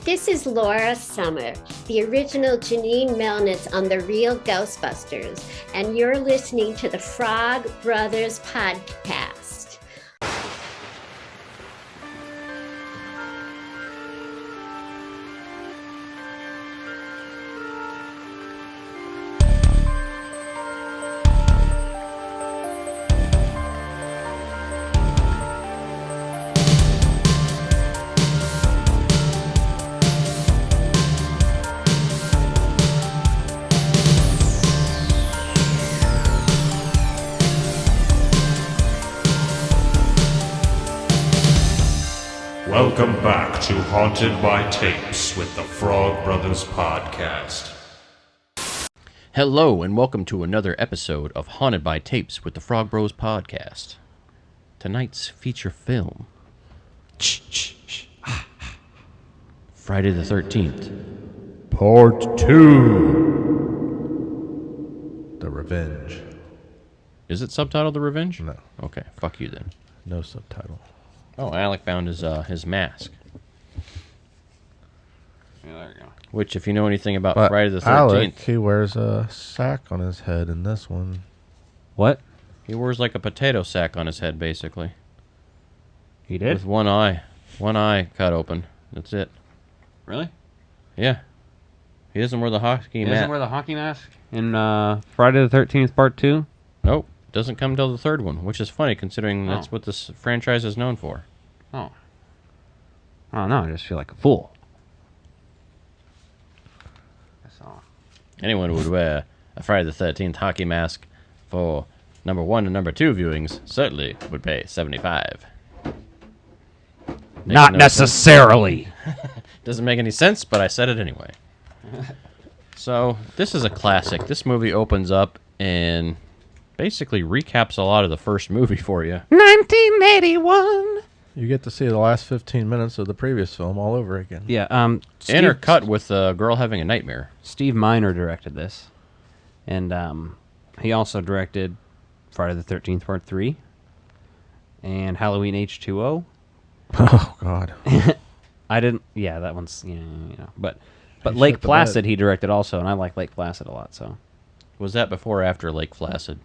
This is Laura Summer, the original Janine Melnitz on The Real Ghostbusters, and you're listening to the Frog Brothers Podcast. Welcome back to Haunted by Tapes with the Frog Brothers Podcast. Hello, and welcome to another episode of Haunted by Tapes with the Frog Bros Podcast. Tonight's feature film, Friday the 13th. Part 2. The Revenge. Is it subtitled The Revenge? No. Okay, fuck you then. No subtitle. Oh, Alec found his mask. Yeah, there you go. Which, if you know anything about But Friday the 13th, Alec, he wears a sack on his head in this one. What? he wears like a potato sack on his head, basically. He did? With one eye cut open. That's it. Really? Yeah. He doesn't wear the hockey He mask. doesn't wear the hockey mask in Friday the 13th Part 2? Nope. Doesn't come till the third one, which is funny considering that's Oh. what this franchise is known for. Oh. I don't know. I just feel like a fool. That's all. Anyone who would wear a Friday the 13th hockey mask for number 1 and number 2 viewings certainly would pay $75. Not no necessarily. Doesn't make any sense, but I said it anyway. So, this is a classic. This movie opens up and basically recaps a lot of the first movie for you. 1981. You get to see the last 15 minutes of the previous film all over again. Yeah, Intercut with a girl having a nightmare. Steve Miner directed this. And he also directed Friday the 13th Part 3 and Halloween H2O. Oh, God. I didn't. Yeah, that one's But He Lake shit the Placid bed. he directed also, and I like Lake Placid a lot. So. Was that before or after Lake Placid?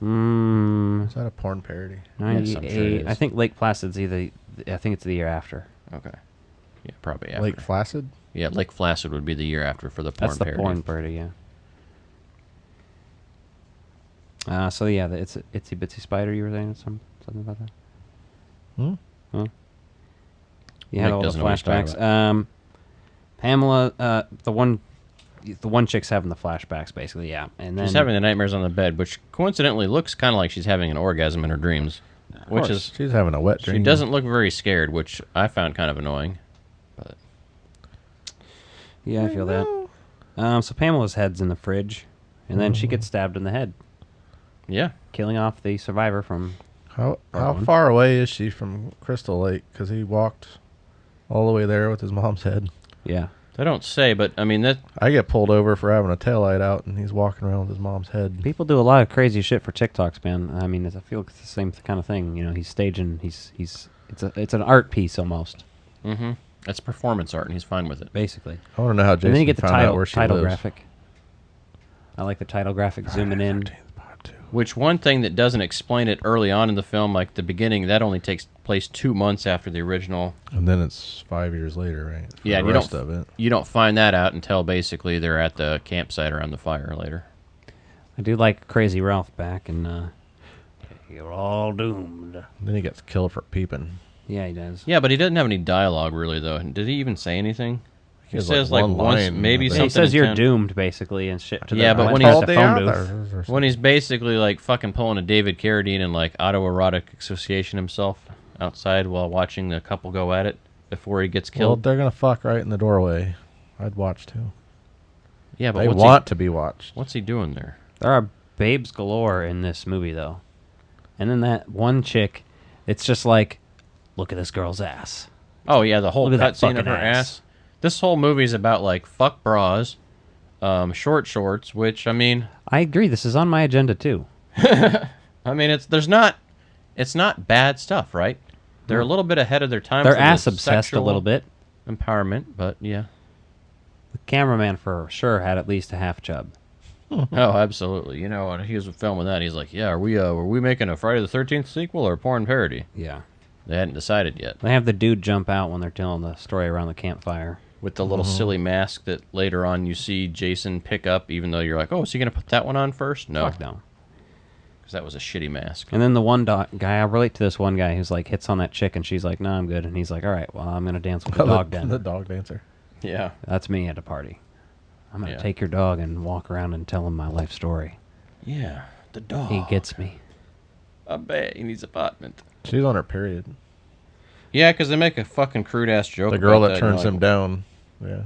Is that a porn parody? 98. I'm sure it is. I think Lake Placid's either. I think it's the year after. Okay. Yeah, probably after. Lake Flaccid? Yeah, Lake Placid would be the year after for the porn That's the parody. porn parody, yeah. So yeah, it's Itsy Bitsy Spider. You were saying something about that? Hmm? Huh? You Mike had all the doesn't know what he's talking flashbacks. Pamela, the one chick's having the flashbacks, basically, yeah. And then She's having the nightmares on the bed, which coincidentally looks kind of like she's having an orgasm in her dreams. Which is, She's having a wet dream. she doesn't look very scared, which I found kind of annoying. But yeah, I feel that. So Pamela's head's in the fridge, and then she gets stabbed in the head, yeah, killing off the survivor from. How one. far away is she from Crystal Lake? Because he walked all the way there with his mom's head. Yeah. they don't say, but I mean that. I get pulled over for having a taillight out, and he's walking around with his mom's head. People do a lot of crazy shit for TikToks, man. I mean, I feel it's the same kind of thing. You know, he's staging. It's an art piece almost, Mm-hmm. It's performance art, and he's fine with it. basically. I want to know how Jason And then you get the found out title where she title lives. graphic. I like the title graphic zooming in. Which one thing that doesn't explain it early on in the film, like the beginning, that only takes place 2 months after the original. And then it's 5 years later, right? For Yeah, the and rest of it. you don't find that out until basically they're at the campsite around the fire later. I do like Crazy Ralph back, and you're all doomed. Then he gets killed for peeping. Yeah, he does. Yeah, but he doesn't have any dialogue really, though. Did he even say anything? He has, says like one once, line, maybe I think. Yeah, something. he says in you're town. doomed, basically, and shit. To Yeah, the, but when to he's the the phone others booth. or When he's basically like fucking pulling a David Carradine and like autoerotic association himself outside while watching the couple go at it before he gets Well, killed. they're gonna fuck right in the doorway. I'd watch too. Yeah, but They what's want to be watched. what's he doing there? There are babes galore in this movie, though. And then that one chick, it's just like, look at this girl's ass. Oh yeah, the whole Look at that cutscene of fucking her ass. ass. This whole movie's about like fuck bras, short shorts. Which I mean, I agree. This is on my agenda, too. I mean it's not bad stuff, right? They're a little bit ahead of their time. They're for ass this obsessed sexual- a little bit. empowerment, but yeah. The cameraman for sure had at least a half chub. Oh, absolutely. You know, when he was filming that, he's like, "Yeah, were we making a Friday the 13th sequel or a porn parody?" Yeah. They hadn't decided yet. They have the dude jump out when they're telling the story around the campfire. With the little silly mask that later on you see Jason pick up, even though you're like, "Oh, is he gonna put that one on first?" No, Fuck no. because that was a shitty mask. And then the one guy, I relate to this one guy who's like hits on that chick and she's like, "No, I'm good." And he's like, "All right, well, I'm going to dance with the dog The then." dog dancer. Yeah. That's me at a party. I'm going to Yeah. take your dog and walk around and tell him my life story. Yeah, the dog. He gets me. I bet he needs apartment. She's on her period. Yeah, because they make a fucking crude ass joke. The girl about that and turns you're him like, down. Yeah.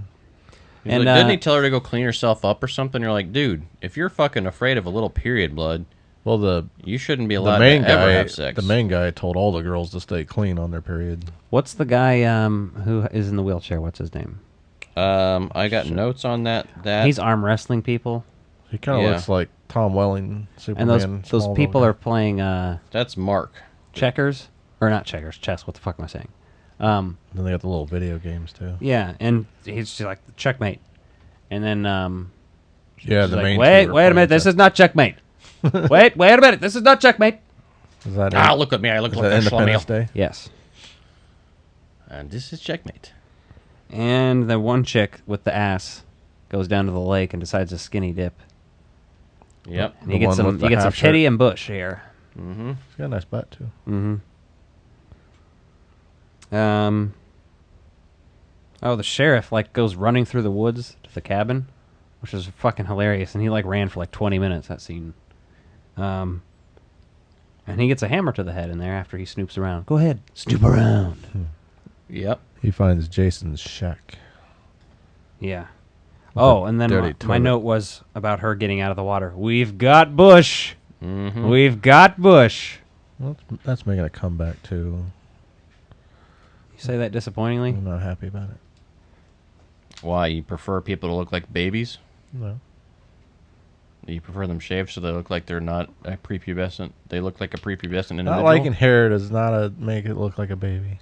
he's And, like, didn't he tell her to go clean herself up or something? You're like, dude, if you're fucking afraid of a little period blood, Well, the you shouldn't be the allowed main to ever guy, have sex. the main guy told all the girls to stay clean on their period. What's the guy who is in the wheelchair? What's his name? I got notes on that. He's arm wrestling people. He kind of Yeah. looks like Tom Welling, And Superman. those Smallville people guy. are playing That's Mark. checkers. Or not checkers, chess. What the fuck am I saying? Then they got the little video games too. Yeah, and he's just like, checkmate. And then Yeah, she's the like, main. wait two are a minute, playing this chess. is not checkmate. wait a minute, this is not checkmate. Is that Ah, it? look at me. I look Is like that a Independence schlemiel. Day? Yes. And this is checkmate. And the one chick with the ass goes down to the lake and decides to skinny dip. Yep. And The he gets one some with the some half titty shirt. and bush here. Mm-hmm. She's got a nice butt too. Oh, the sheriff like goes running through the woods to the cabin, which is fucking hilarious. And he like ran for like 20 minutes, that scene. And he gets a hammer to the head in there after he snoops around. Go ahead, snoop around. Yep. He finds Jason's shack. Yeah. Oh, and then dirty my toilet. note was about her getting out of the water. We've got Bush. Mm-hmm. We've got Bush. Well, that's making a comeback too. You say that disappointingly? I'm not happy about it. Why, you prefer people to look like babies? No. You prefer them shaved so they look like they're not a prepubescent? They look like a prepubescent individual? Not liking hair does not make it look like a baby.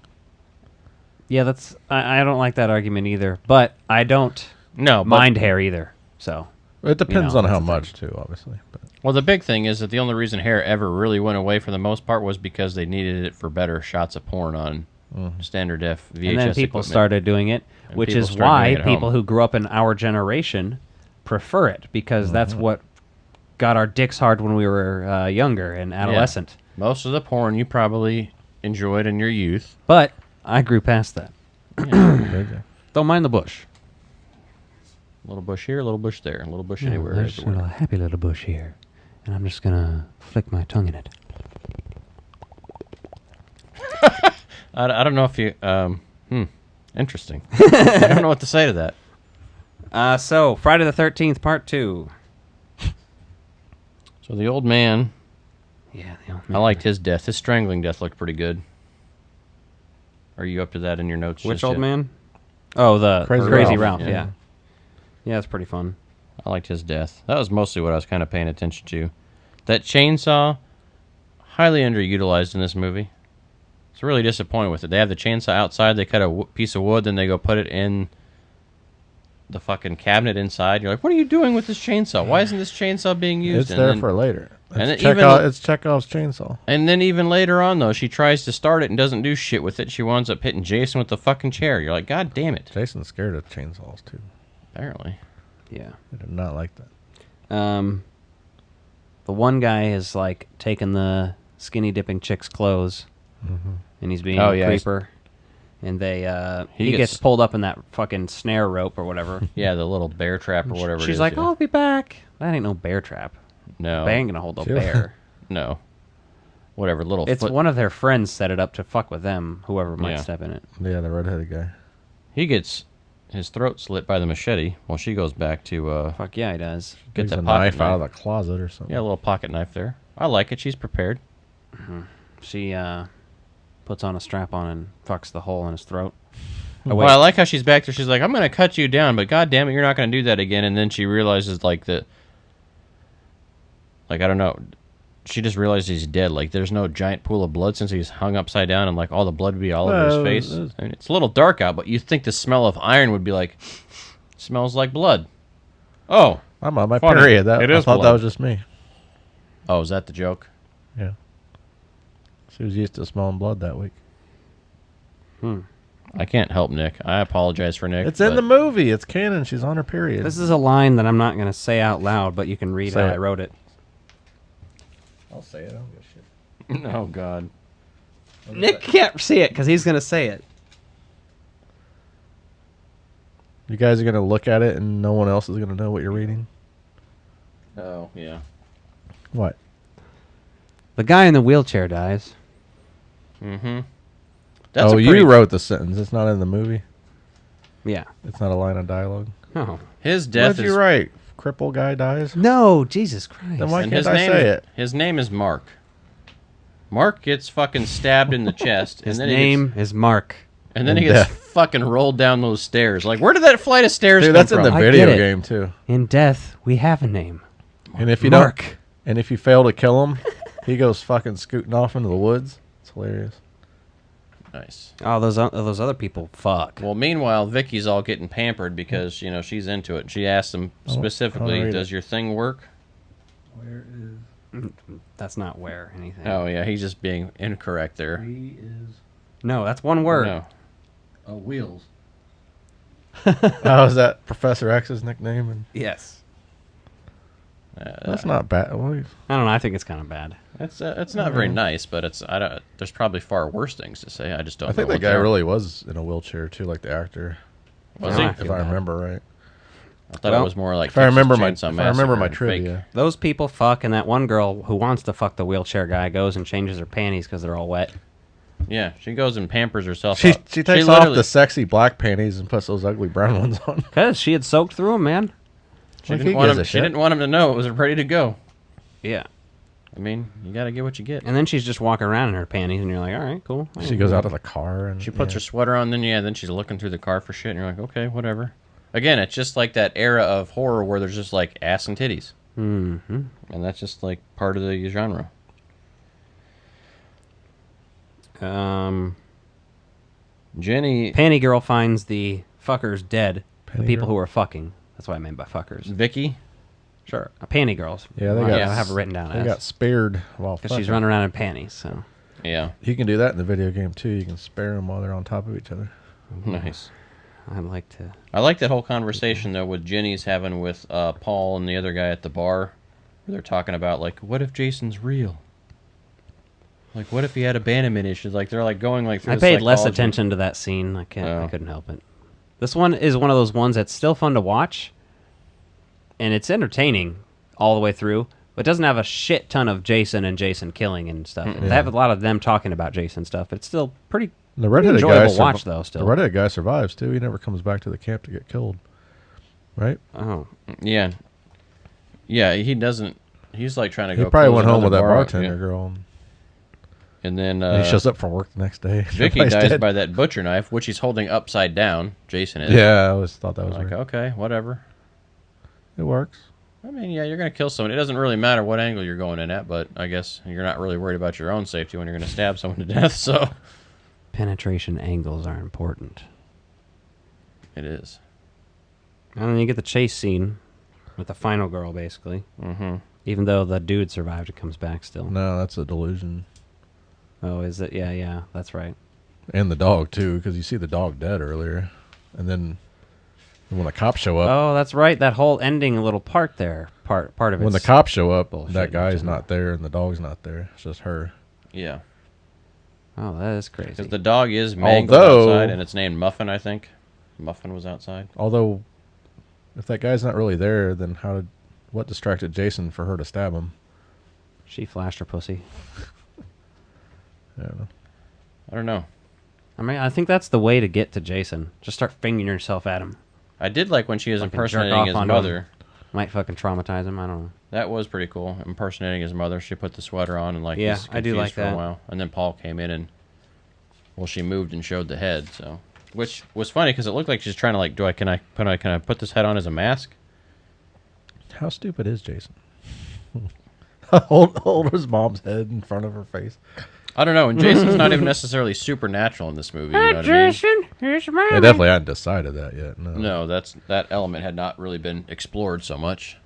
Yeah, that's. I don't like that argument either. But I don't No, but, mind hair either. So It depends know, on how that's the much too, obviously. But well, the big thing is that the only reason hair ever really went away for the most part was because they needed it for better shots of porn on standard def VHS and then people equipment. started doing it, And which people is started why doing it at people home. who grew up in our generation prefer it because that's what got our dicks hard when we were younger and adolescent. Most of the porn you probably enjoyed in your youth. But I grew past that. okay. Don't mind the bush. A little bush here, a little bush there, a little bush Yeah, anywhere. there's a everywhere. little happy little bush here, and I'm just gonna flick my tongue in it. I don't know if you... interesting. I don't know what to say to that. So Friday the 13th, Part 2. So the old man, Yeah, I liked his death. His strangling death looked pretty good. Are you up to that in your notes? Which just old yet? man? Oh, the Crazy Crazy Ralph, Ralph. yeah. Yeah, yeah, it's pretty fun. I liked his death. That was mostly what I was kind of paying attention to. That chainsaw, highly underutilized in this movie. It's really disappointed with it. They have the chainsaw outside. They cut a piece of wood, then they go put it in the fucking cabinet inside. You're like, what are you doing with this chainsaw? Why isn't this chainsaw being used? It's there for later. and It's, then it's Chekhov's chainsaw. And then even later on, though, she tries to start it and doesn't do shit with it. She winds up hitting Jason with the fucking chair. You're like, God damn it. Jason's scared of chainsaws too. Apparently. Yeah. I did not like that. The one guy is like taking the skinny dipping chick's clothes, and he's being Oh, a yeah, he's- creeper. And they He he gets- gets pulled up in that fucking snare rope or whatever. Yeah, the little bear trap or whatever it She's is. like, yeah. "I'll be back." That ain't no bear trap. No. They ain't gonna hold a She- bear. No. Whatever, little It's foot. one of their friends set it up to fuck with them, whoever might Yeah. step in it. Yeah, the redheaded guy. He gets his throat slit by the machete while she goes back to Fuck yeah, he does. get Takes the a pocket knife out of knife. the closet or something. Yeah, a little pocket knife there. I like it. She's prepared. She puts on a strap on and fucks the hole in his throat. Oh, Well, I like how she's back there. She's like, I'm going to cut you down, but God damn it, you're not going to do that again. And then she realizes, like, that, like, I don't know. she just realized he's dead. Like, there's no giant pool of blood since he's hung upside down, and like all the blood would be all over his face. I mean, it's a little dark out, but you think the smell of iron would be like, smells like blood. Oh, I'm on my funny. period. It I is thought that blood. was just me. Oh, is that the joke? Yeah. She was used to smelling blood that week. I can't help Nick. I apologize for Nick. It's in but- the movie. It's canon. She's on her period. This is a line that I'm not going to say out loud, but you can read Say how it. I wrote it. I'll say it. I don't give a shit. Oh, God. Nick can't see it because he's going to say it. You guys are going to look at it and no one else is going to know what you're reading? Oh, yeah. What? The guy in the wheelchair dies. Mm-hmm. You wrote the sentence. It's not in the movie. Yeah. It's not a line of dialogue. Oh. His death What is... you write? Cripple guy dies? No, Jesus Christ. Then why And can't his I name, say it? His name is Mark. Mark gets fucking stabbed in the chest. His and then name is Mark. And then he In gets death. fucking rolled down those stairs. Like, where did that flight of stairs Dude, come that's in from? the I video get it. game too. In death, we have a name. And if you Mark. don't, and if you fail to kill him, he goes fucking scooting off into the woods. It's hilarious. Nice. Oh, those other people, fuck. Well, meanwhile, Vicky's all getting pampered because, you know, she's into it. And she asks him I wanna specifically, read does it. your thing work? Where is That's not where anything. Oh, yeah, he's just being incorrect there. he is? No, that's one word. No. Oh, wheels. Oh, is that Professor X's nickname? And Yes. that's not bad. What is- I don't know. I think it's kind of bad. It's not very nice, but there's probably far worse things to say. I just don't I know. think that what guy they are. really was in a wheelchair too, like the actor. Was No, he? I If feel I bad. remember right. I thought Well, it was more like If I remember my, Chainsaw if I remember Massacre my and fake. trivia. Those people fuck, and that one girl who wants to fuck the wheelchair guy goes and changes her panties because they're all wet. Yeah, she goes and pampers herself. She up. she takes off literally- the sexy black panties and puts those ugly brown ones on. Because she had soaked through them, man. She Like, didn't he want gives him. a She shit. didn't want him to know it was ready to go. Yeah. I mean, you gotta get what you get. And then she's just walking around in her panties, and you're like, all right, cool. She goes out of the car and She puts her sweater on, then she's looking through the car for shit, and you're like, okay, whatever. Again, it's just like that era of horror where there's just like ass and titties, Mm-hmm. and that's just like part of the genre. Jenny, Panty girl finds the fuckers dead. The Panty people girl? who are fucking. That's what I meant by fuckers. Vicky, Sure. Panty girls. Yeah, they Well, got- I have it written down They got as. spared while Because she's fucking. running around in panties, so. yeah, You can do that in the video game too. You can spare them while they're on top of each other. nice. I'd like to. I like that whole conversation though with Jenny's having with Paul and the other guy at the bar, where they're talking about like, what if Jason's real? Like, what if he had abandonment issues? Like, they're like going like through. I the paid less psychology. attention to that scene. I Oh. couldn't help it. This one is one of those ones that's still fun to watch, and it's entertaining all the way through. But it doesn't have a shit ton of Jason and Jason killing and stuff. They have a lot of them talking about Jason stuff. It's still pretty The redheaded enjoyable guy watch though. Still. The redheaded guy survives too. He never comes back to the camp to get killed. Right? Oh, Yeah, yeah. He doesn't. He's like trying to He go. probably close went home with another that bar, bartender yeah. girl. And then And he shows up from work the next day. Vicky Everybody's dies dead. by that butcher knife, which he's holding upside down. Jason is. Yeah, I always thought that was Like, weird. okay, whatever. It works. I mean, yeah, you're gonna kill someone. It doesn't really matter what angle you're going in at, but I guess you're not really worried about your own safety when you're gonna stab someone to death. So penetration angles are important. it is. And then you get the chase scene with the final girl, basically. Mm-hmm. Even though the dude survived, it comes back still. No, that's a delusion. Oh, is it? Yeah, that's right. And the dog too, because you see the dog dead earlier, and then when the cops show up, Oh, that's right. That whole ending little part there, part of it. when the cops show up, bullshit that guy's in not there and the dog's not there. It's just her. Yeah, Oh, that is crazy. because the dog is mangled Although- outside, and it's named Muffin. I think Muffin was outside. Although, if that guy's not really there, then what distracted Jason for her to stab him? She flashed her pussy. I don't know. I don't know. I mean, I think that's the way to get to Jason. Just start fingering yourself at him. I did like when she was Fucking jerk impersonating off his onto him. mother. Might fucking traumatize him. I don't know. That was pretty cool. Impersonating his mother. She put the sweater on and like Yeah, he's I do confused like for a that. while. And then Paul came in and she moved and showed the head. So, which was funny because it looked like she's trying to like, can I put this head on as a mask? How stupid is Jason? hold his mom's head in front of her face. I don't know. And Jason's not even necessarily supernatural in this movie. You know what I mean? here's my. They definitely hadn't decided that yet. No. No, that element had not really been explored so much.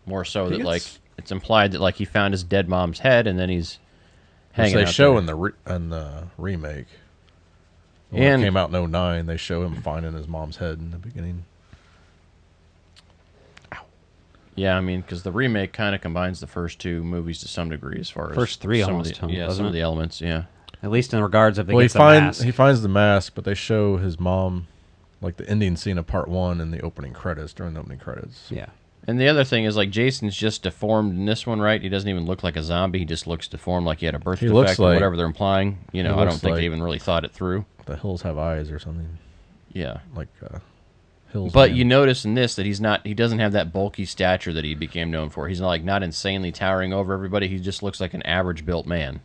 More so think that like it's- it's implied that like he found his dead mom's head and then he's Which hanging they out show there. in the remake. When And- it came out in 2009, they show him finding his mom's head in the beginning. Yeah, I mean, because the remake kind of combines the first two movies to some degree, as far as First three some almost, of the, yeah, doesn't some of it? the elements, yeah. At least in regards of Well, he gets the finds mask. the mask, but they show his mom, like the ending scene of part 1 in the opening credits, during the opening credits. Yeah. And the other thing is like Jason's just deformed in this one, right? He doesn't even look like a zombie. He just looks deformed, like he had a birth He looks defect or like- whatever they're implying. You know, he I don't looks think like- they even really thought it through. The hills have eyes or something, Yeah. like hills. But Man. you notice in this that he doesn't have that bulky stature that he became known for. He's not insanely towering over everybody. He just looks like an average built man.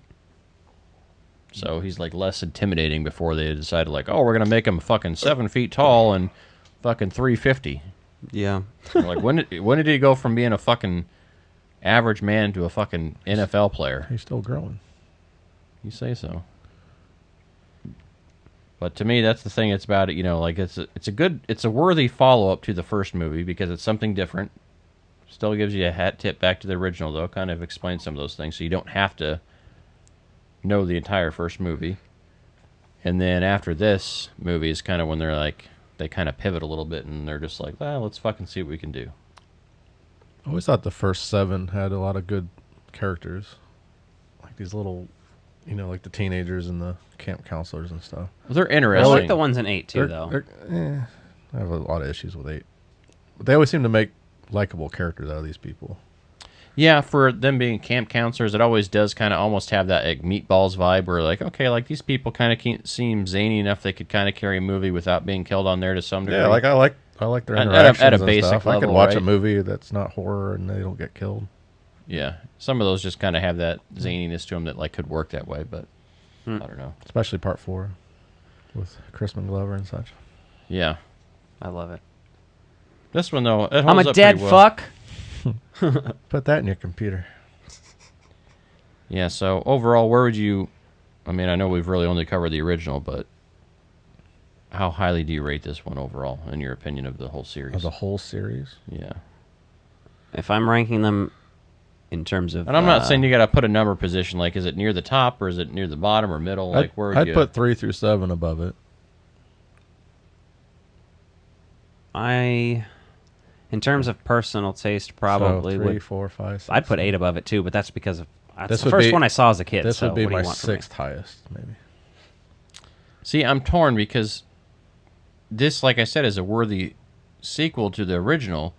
So he's like less intimidating before they decided like, oh, we're gonna make him fucking 7 feet tall and fucking 350. Yeah. Like when did he go from being a fucking average man to a fucking NFL player? He's still growing. You say so. But to me, that's the thing. It's about it. You know, like it's a worthy follow up to the first movie because it's something different. Still gives you a hat tip back to the original, though. Kind of explains some of those things, so you don't have to know the entire first movie. And then after this movie is kind of when they kind of pivot a little bit and they're just like, well, let's fucking see what we can do. I always thought the first 7 had a lot of good characters, like these little, like the teenagers and the camp counselors and stuff. Well, they're I interesting. like the ones in 8 too, though. I have a lot of issues with 8, but they always seem to make likable characters out of these people. Yeah, for them being camp counselors, it always does kind of almost have that like, Meatballs vibe where like, okay, like these people kind of seem zany enough they could kind of carry a movie without being killed on there to some degree. Yeah, like I like their At a interactions and basic stuff. I could level, watch a right? movie that's not horror and they don't get killed. Yeah, some of those just kind of have that zaniness to them that like could work that way, but I don't know. Especially part 4 with Crispin Glover and such. Yeah, I love it. this one though, it I'm holds a up dead pretty well. fuck. Put that in your computer. Yeah, so overall, where would you? I mean, I know we've really only covered the original, but how highly do you rate this one overall, in your opinion, of the whole series? Of the whole series. Yeah. If I'm ranking them in terms of, And I'm not saying you got to put a number position. Like, is it near the top or is it near the bottom or middle? Like, where would I'd you put 3 through 7 above it. in terms of personal taste, probably so 3, would. 4, 5, 6. I'd put 8 above it too, but that's because of that's This the would first be- one I saw as a kid. This so would be what do you my want from me? 6th highest, maybe. See, I'm torn because this, like I said, is a worthy sequel to the original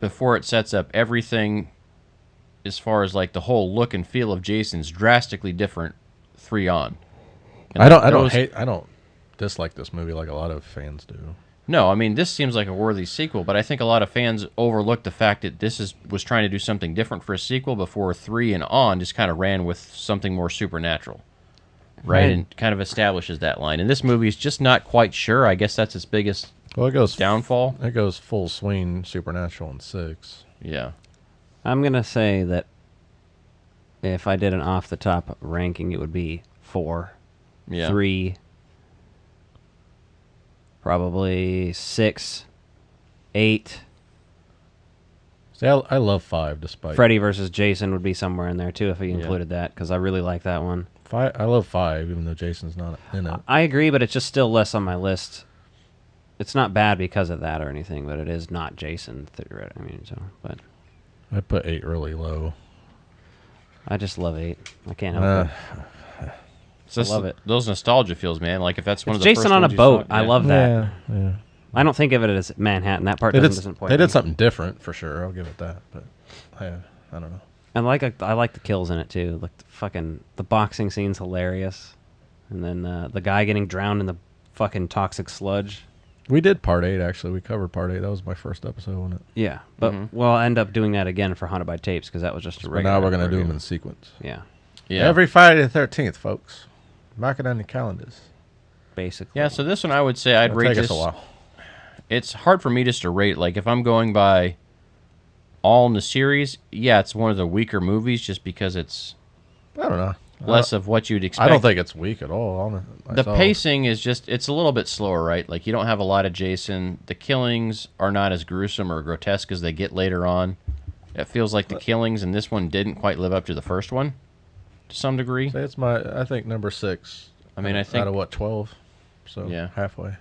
before it sets up everything as far as like the whole look and feel of Jason's drastically different 3 on. And I those- don't dislike this movie like a lot of fans do. No, I mean, this seems like a worthy sequel, but I think a lot of fans overlook the fact that this was trying to do something different for a sequel before 3 and on just kind of ran with something more supernatural. Right? Right. And kind of establishes that line. And this movie is just not quite sure. I guess that's its biggest Well, it goes downfall. It goes full swing supernatural in 6. Yeah. I'm gonna say that if I did an off the top ranking, it would be 4, Yeah. 3, probably 6, 8. See, I love 5 despite Freddy versus Jason would be somewhere in there too if you Yeah. included that because I really like that one. 5. I love 5 even though Jason's not in it. I agree, but it's just still less on my list. It's not bad because of that or anything, but it is not Jason. But I put 8 really low. I just love 8. I can't help it. It's just love it. Those nostalgia feels, man. Like if that's one It's of the Jason first on a ones you boat. saw- I yeah. love that. Yeah. I don't think of it as Manhattan. That part They doesn't did, disappoint they me. did something different for sure. I'll give it that. But I don't know. I like the kills in it too. Like the boxing scene's hilarious, and then the guy getting drowned in the fucking toxic sludge. We did part 8 actually. We covered part 8. That was my first episode on it. Yeah, but we'll end up doing that again for Haunted by Tapes because that was just a But regular. now we're gonna do review. them in sequence. Yeah, Yeah. Every Friday the 13th, folks. Mark it on your calendars. basically. Yeah, so this one I would say I'd It'll rate take this. us a while. It's hard for me just to rate. Like if I'm going by all in the series, yeah, it's one of the weaker movies just because it's I don't know. less of what you'd expect. I don't think it's weak at all. The pacing is just, it's a little bit slower, right? Like, you don't have a lot of Jason. The killings are not as gruesome or grotesque as they get later on. It feels like the killings in this one didn't quite live up to the first one to some degree. It's I think number 6. I mean, I think out of what, 12? So Yeah. halfway.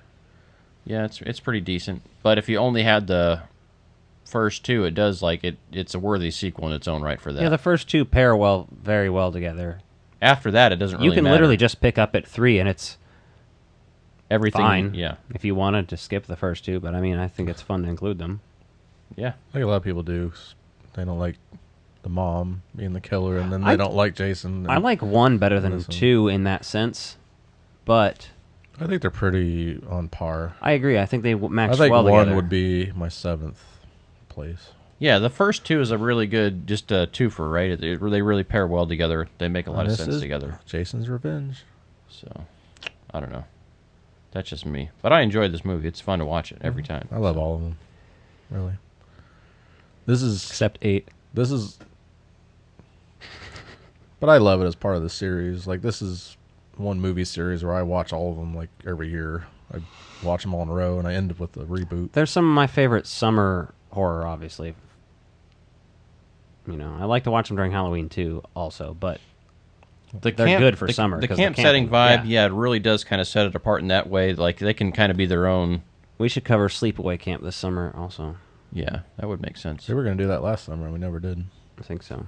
Yeah, it's pretty decent. But if you only had the first two, it does like it's a worthy sequel in its own right for that. Yeah, the first two pair very well together. After that, it doesn't really You can matter. literally just pick up at 3, and it's everything. fine. Yeah, If you wanted to skip the first two, but I mean, I think it's fun to include them. yeah. I think a lot of people do. They don't like the mom being the killer, and then they don't like Jason. I like 1 better than This one. 2 in that sense, but I think they're pretty on par. I agree. I think they match I think well 1 together. would be my 7th place. Yeah, the first two is a really good, just a twofer, right? They really pair well together. They make a lot And of this sense is together. Jason's Revenge. So, I don't know. That's just me. But I enjoyed this movie. It's fun to watch it every time. I love all of them. Really. This is except 8. This is. But I love it as part of the series. Like, this is one movie series where I watch all of them like every year. I watch them all in a row, and I end up with a reboot. There's some of my favorite summer horror, obviously. You know, I like to watch them during Halloween too, also, but They're good for summer, The 'cause camp they're setting camping. vibe, yeah, it really does kind of set it apart in that way. Like, they can kind of be their own. we should cover Sleepaway Camp this summer also. Yeah, that would make sense. They were going to do that last summer, and we never did. I think so.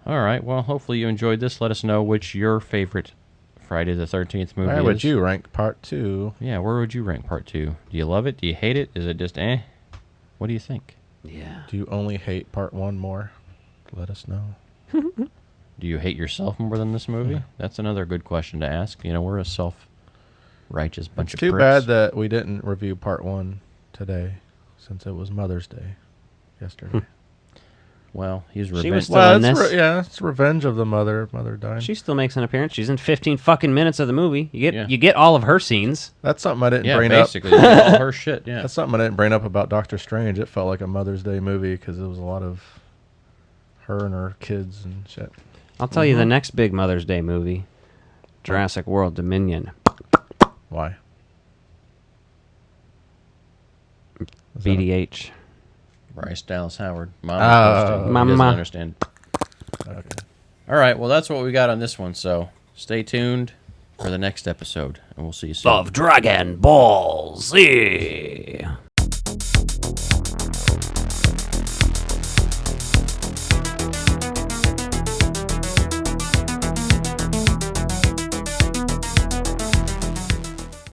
All right. Well, hopefully you enjoyed this. Let us know which your favorite Friday the 13th movie Where is. would you rank part 2? Yeah, where would you rank part 2? Do you love it? Do you hate it? Is it just eh? What do you think? Yeah. Do you only hate part 1 more? Let us know. Do you hate yourself more than this movie? That's another good question to ask. You know, we're a self-righteous bunch It's of too pricks. bad that we didn't review part 1 today, since it was Mother's Day yesterday. Well, he's She was revenge. still Well, in it's this. it's revenge of the mother. Mother died. She still makes an appearance. She's in 15 fucking minutes of the movie. Yeah. You get all of her scenes. That's something I didn't Yeah, bring up. basically. all her shit, yeah. That's something I didn't bring up about Doctor Strange. It felt like a Mother's Day movie because it was a lot of her and her kids and shit. I'll tell you the next big Mother's Day movie, Jurassic World Dominion. Why? Is that BDH. Bryce Dallas Howard. Oh. Mama. Doesn't understand. okay. All right, well, that's what we got on this one, so stay tuned for the next episode, and we'll see you soon. Dragon Ball Z.